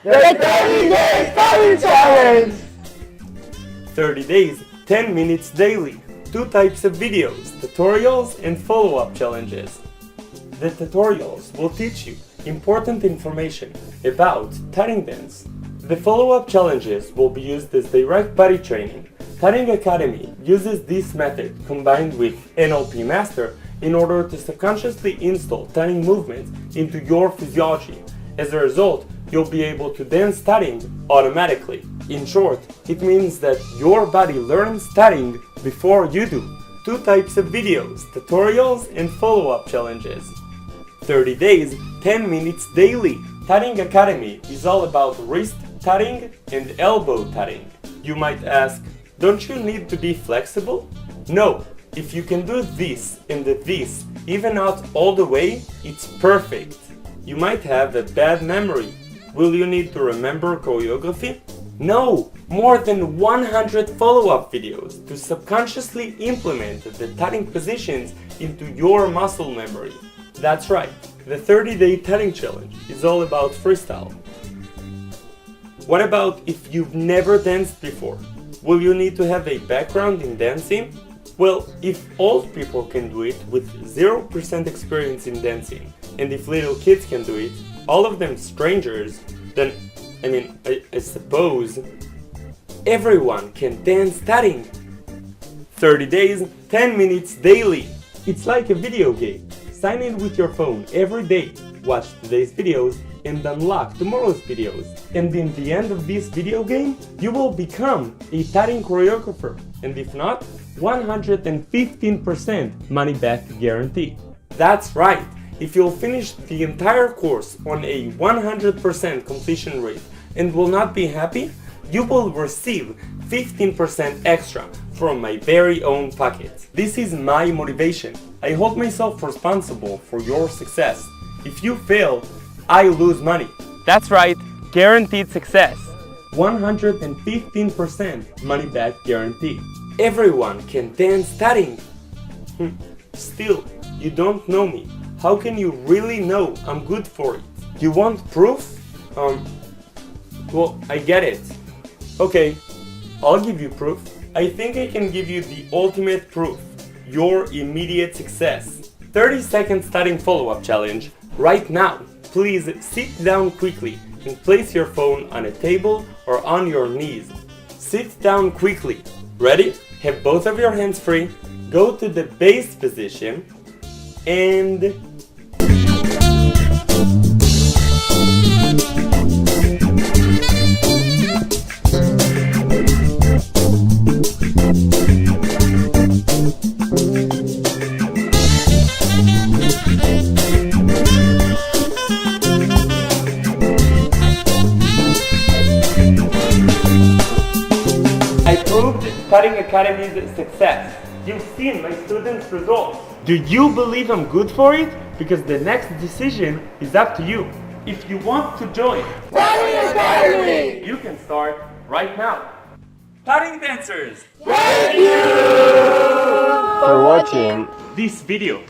The 30-day Tutting Challenge! 30 days, 10 minutes daily. 2 types of videos, tutorials and follow-up challenges. The tutorials will teach you important information about tutting dance. The follow-up challenges will be used as direct body training. Tutting Academy uses this method combined with NLP Master in order to subconsciously install tutting movements into your physiology. As a result, you'll be able to dance tutting automatically. In short, it means that your body learns tutting before you do. 2 types of videos, tutorials and follow-up challenges. 30 days, 10 minutes daily. Tutting Academy is all about wrist tutting and elbow tutting. You might ask, don't you need to be flexible? No, if you can do this and this, even not all the way, it's perfect. You might have a bad memory. Will you need to remember choreography? No! More than 100 follow-up videos to subconsciously implement the tutting positions into your muscle memory. That's right, the 30-day tutting challenge is all about freestyle. What about if you've never danced before? Will you need to have a background in dancing? Well, if old people can do it with 0% experience in dancing, and if little kids can do it, all of them strangers, then, I suppose, everyone can dance tutting. 30 days, 10 minutes daily. It's like a video game. Sign in with your phone every day, watch today's videos, and unlock tomorrow's videos. And in the end of this video game, you will become a tutting choreographer. And if not, 115% money back guarantee. That's right! If you'll finish the entire course on a 100% completion rate and will not be happy, you will receive 15% extra from my very own pocket. This is my motivation. I hold myself responsible for your success. If you fail, I lose money. That's right, guaranteed success. 115% money back guarantee. Everyone can dance tutting. Still, you don't know me. How can you really know I'm good for it? You want proof? Well, I get it. Okay, I'll give you proof. I think I can give you the ultimate proof. Your immediate success. 30 seconds tutting follow-up challenge right now. Please sit down quickly and place your phone on a table or on your knees. Sit down quickly. Ready? Have both of your hands free. Go to the base position and Tutting Academy's success. You've seen my students' results. Do you believe I'm good for it? Because the next decision is up to you. If you want to join Tutting Academy! you can start right now. Tutting dancers! Thank you for watching This video